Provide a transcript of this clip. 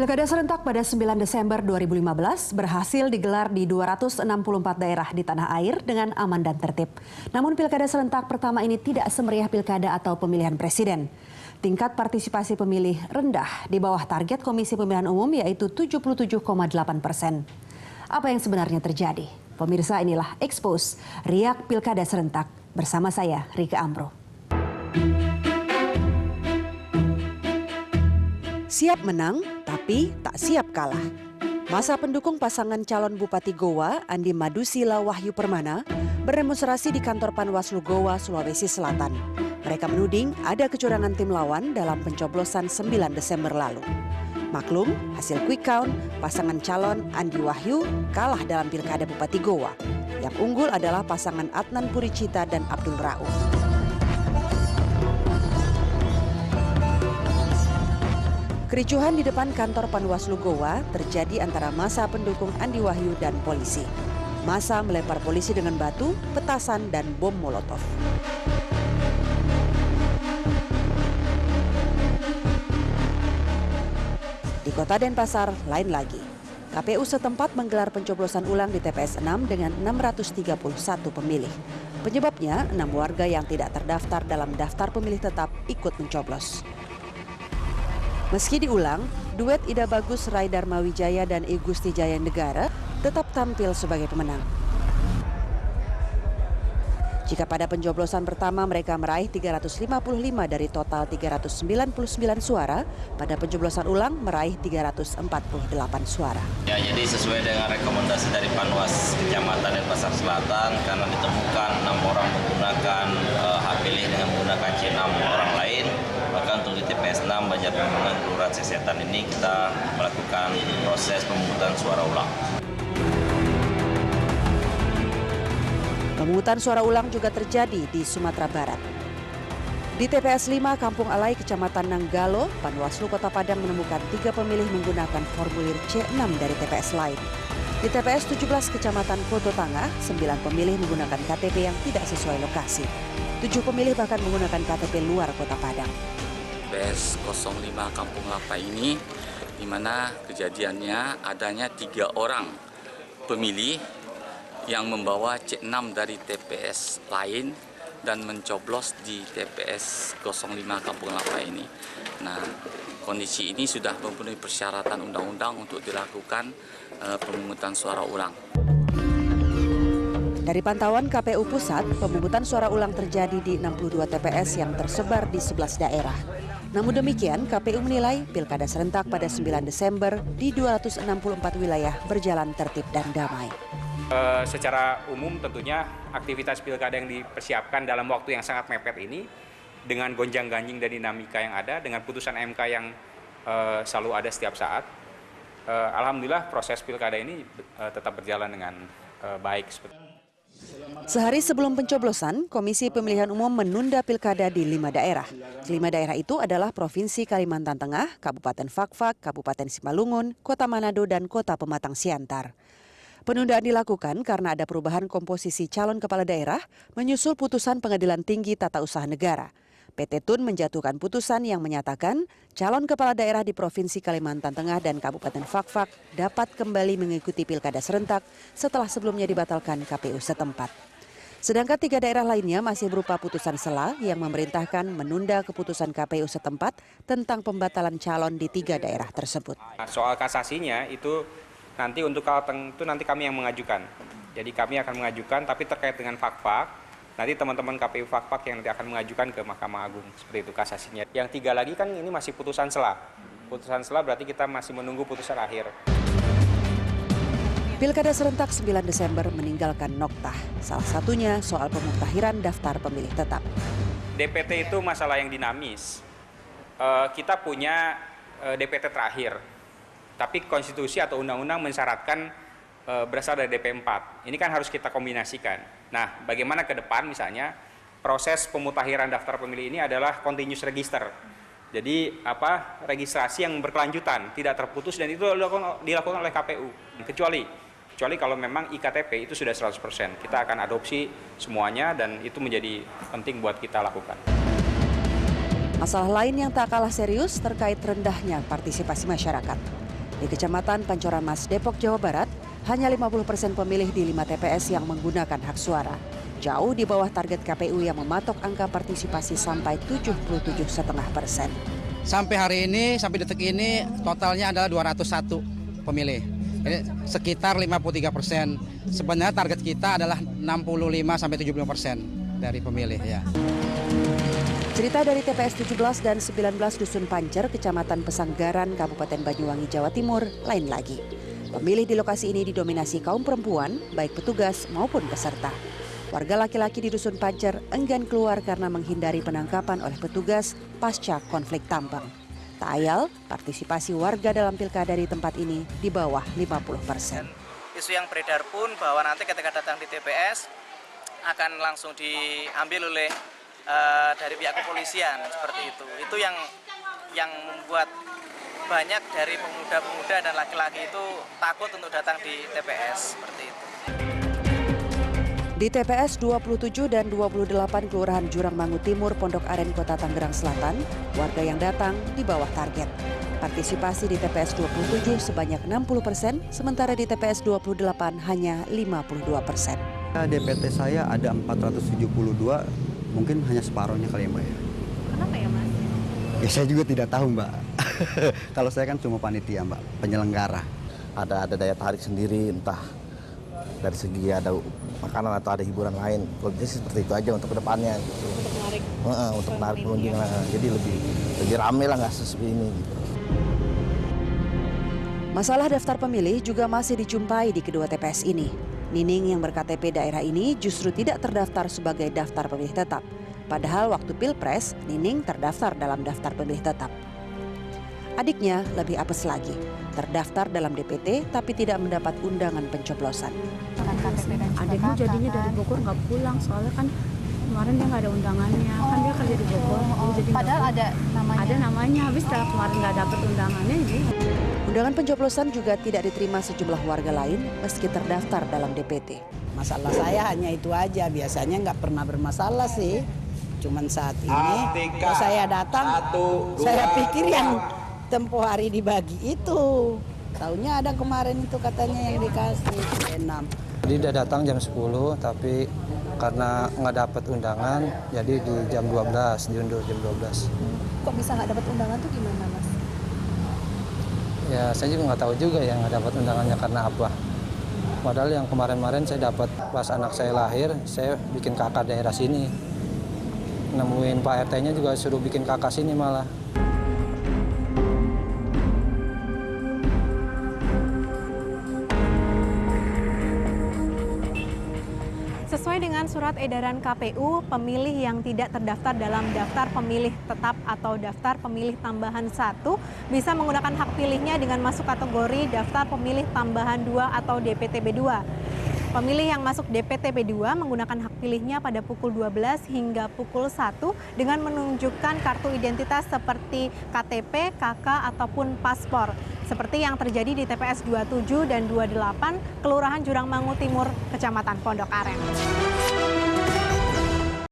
Pilkada serentak pada 9 Desember 2015 berhasil digelar di 264 daerah di tanah air dengan aman dan tertib. Namun pilkada serentak pertama ini tidak semeriah pilkada atau pemilihan presiden. Tingkat partisipasi pemilih rendah di bawah target Komisi Pemilihan Umum yaitu 77,8%. Apa yang sebenarnya terjadi? Pemirsa, inilah Expose Riak Pilkada Serentak bersama saya Rika Amro. Siap menang, tapi tak siap kalah. Masa pendukung pasangan calon Bupati Goa, Andi Madusila Wahyu Permana, berdemonstrasi di kantor Panwaslu Goa, Sulawesi Selatan. Mereka menuding ada kecurangan tim lawan dalam pencoblosan 9 Desember lalu. Maklum, hasil quick count, pasangan calon Andi Wahyu kalah dalam Pilkada Bupati Goa. Yang unggul adalah pasangan Adnan Puricita dan Abdul Rauf. Kericuhan di depan kantor Panwaslu Goa terjadi antara massa pendukung Andi Wahyu dan polisi. Massa melempar polisi dengan batu, petasan, dan bom molotov. Di kota Denpasar, lain lagi. KPU setempat menggelar pencoblosan ulang di TPS 6 dengan 631 pemilih. Penyebabnya, 6 warga yang tidak terdaftar dalam daftar pemilih tetap ikut mencoblos. Meski diulang, duet Ida Bagus Rai Darmawijaya dan I Gusti Jaya Negara tetap tampil sebagai pemenang. Jika pada pencoblosan pertama mereka meraih 355 dari total 399 suara, pada pencoblosan ulang meraih 348 suara. Ya, jadi sesuai dengan rekomendasi dari Panwas Kecamatan Denpasar Selatan, karena ditemukan 6 orang menggunakan hak pilih dengan menggunakan C6 orang lain, maka untuk di TPS 6 Banjarnegara Kelurahan Sesetan ini kita melakukan proses pemungutan suara ulang. Pemungutan suara ulang juga terjadi di Sumatera Barat. Di TPS 5 Kampung Alai, Kecamatan Nanggalo, Panwaslu Kota Padang menemukan 3 pemilih menggunakan formulir C6 dari TPS lain. Di TPS 17 Kecamatan Koto Tangah, 9 pemilih menggunakan KTP yang tidak sesuai lokasi. 7 pemilih bahkan menggunakan KTP luar Kota Padang. TPS 05 Kampung Lapa ini, di mana kejadiannya adanya 3 orang pemilih yang membawa C6 dari TPS lain dan mencoblos di TPS 05 Kampung Lapa ini. Nah, kondisi ini sudah memenuhi persyaratan undang-undang untuk dilakukan pemungutan suara ulang. Dari pantauan KPU Pusat, pemungutan suara ulang terjadi di 62 TPS yang tersebar di 11 daerah. Namun demikian, KPU menilai Pilkada serentak pada 9 Desember di 264 wilayah berjalan tertib dan damai. Secara umum tentunya aktivitas pilkada yang dipersiapkan dalam waktu yang sangat mepet ini dengan gonjang-ganjing dan dinamika yang ada, dengan putusan MK yang selalu ada setiap saat, alhamdulillah proses pilkada ini tetap berjalan dengan baik. Sehari sebelum pencoblosan, Komisi Pemilihan Umum menunda pilkada di 5 daerah. 5 daerah itu adalah Provinsi Kalimantan Tengah, Kabupaten Fakfak, Kabupaten Simalungun, Kota Manado, dan Kota Pematang Siantar. Penundaan dilakukan karena ada perubahan komposisi calon kepala daerah menyusul putusan Pengadilan Tinggi Tata Usaha Negara. PT Tun menjatuhkan putusan yang menyatakan calon kepala daerah di Provinsi Kalimantan Tengah dan Kabupaten Fakfak dapat kembali mengikuti pilkada serentak setelah sebelumnya dibatalkan KPU setempat. Sedangkan 3 daerah lainnya masih berupa putusan sela yang memerintahkan menunda keputusan KPU setempat tentang pembatalan calon di 3 daerah tersebut. Soal kasasinya itu nanti untuk Kalteng itu nanti kami yang mengajukan. Jadi kami akan mengajukan, tapi terkait dengan Fakfak, nanti teman-teman KPU Fakfak yang nanti akan mengajukan ke Mahkamah Agung, seperti itu kasasinya. Yang 3 lagi kan ini masih putusan sela. Putusan sela berarti kita masih menunggu putusan akhir. Pilkada serentak 9 Desember meninggalkan noktah. Salah satunya soal pemuktahiran daftar pemilih tetap. DPT itu masalah yang dinamis. Kita punya DPT terakhir. Tapi konstitusi atau undang-undang mensyaratkan berasal dari DP 4. Ini kan harus kita kombinasikan. Nah, bagaimana ke depan misalnya proses pemutahiran daftar pemilih ini adalah continuous register. Jadi registrasi yang berkelanjutan, tidak terputus, dan itu dilakukan oleh KPU. Kecuali kalau memang IKTP itu sudah 100%. Kita akan adopsi semuanya dan itu menjadi penting buat kita lakukan. Masalah lain yang tak kalah serius terkait rendahnya partisipasi masyarakat. Di Kecamatan Pancoran Mas, Depok, Jawa Barat, hanya 50% pemilih di 5 TPS yang menggunakan hak suara. Jauh di bawah target KPU yang mematok angka partisipasi sampai 77,5%. Sampai hari ini, sampai detik ini, totalnya adalah 201 pemilih. Jadi sekitar 53%. Sebenarnya target kita adalah 65-75% dari pemilih ya. Cerita dari TPS 17 dan 19 Dusun Pancer, Kecamatan Pesanggaran, Kabupaten Banyuwangi, Jawa Timur, lain lagi. Pemilih di lokasi ini didominasi kaum perempuan, baik petugas maupun peserta. Warga laki-laki di Dusun Pancer enggan keluar karena menghindari penangkapan oleh petugas pasca konflik tambang. Tak ayal, partisipasi warga dalam pilkada di tempat ini di bawah 50%. Isu yang beredar pun bahwa nanti ketika datang di TPS akan langsung diambil oleh dari pihak kepolisian seperti itu. Itu yang membuat banyak dari pemuda-pemuda dan laki-laki itu takut untuk datang di TPS seperti itu. Di TPS 27 dan 28 Kelurahan Jurangmangu Timur, Pondok Aren, Kota Tangerang Selatan, warga yang datang di bawah target. Partisipasi di TPS 27 sebanyak 60%, sementara di TPS 28 hanya 52%. DPT saya ada 472, mungkin hanya separuhnya kali ya Mbak ya. Kenapa ya Mas? Ya saya juga tidak tahu Mbak. Kalau saya kan cuma panitia Mbak, penyelenggara. Ada daya tarik sendiri, entah dari segi ada makanan atau ada hiburan lain. Kalau bisa seperti itu aja untuk kedepannya. Gitu. Untuk menarik pengunjung lah. Jadi lebih ramai lah nggak sesepi ini. Gitu. Masalah daftar pemilih juga masih dijumpai di kedua TPS ini. Nining yang berKTP daerah ini justru tidak terdaftar sebagai daftar pemilih tetap. Padahal waktu Pilpres, Nining terdaftar dalam daftar pemilih tetap. Adiknya lebih apes lagi, terdaftar dalam DPT tapi tidak mendapat undangan pencoblosan. Adiknya jadinya dari Bogor nggak pulang, soalnya kan kemarin dia nggak ada undangannya, kan dia kerja di Bogor. Jadi padahal ada namanya. Ada namanya, habis setelah kemarin nggak dapat undangannya. Undangan pencoblosan juga tidak diterima sejumlah warga lain meski terdaftar dalam DPT. Masalah saya hanya itu aja, biasanya nggak pernah bermasalah sih. Cuman saat ini, kalau saya datang, saya pikir yang tempo hari dibagi itu. Taunya ada kemarin itu katanya yang dikasih 6. Jadi dia datang jam 10, tapi karena nggak dapat undangan, jadi di jam 12, diundur jam 12. Kok bisa nggak dapat undangan tuh gimana Mas? Ya saya juga nggak tahu juga ya nggak dapat undangannya karena apa. Padahal yang kemarin-kemarin saya dapat pas anak saya lahir, saya bikin kakak daerah sini. Nemuin Pak RT-nya juga suruh bikin kakak sini malah. Sesuai dengan surat edaran KPU, pemilih yang tidak terdaftar dalam daftar pemilih tetap atau daftar pemilih tambahan 1 bisa menggunakan hak pilihnya dengan masuk kategori daftar pemilih tambahan 2 atau DPTB 2. Pemilih yang masuk DPTB 2 menggunakan hak pilihnya pada pukul 12 hingga pukul 1 dengan menunjukkan kartu identitas seperti KTP, KK, ataupun paspor. Seperti yang terjadi di TPS 27 dan 28, Kelurahan Jurangmangu Timur, Kecamatan Pondok Aren.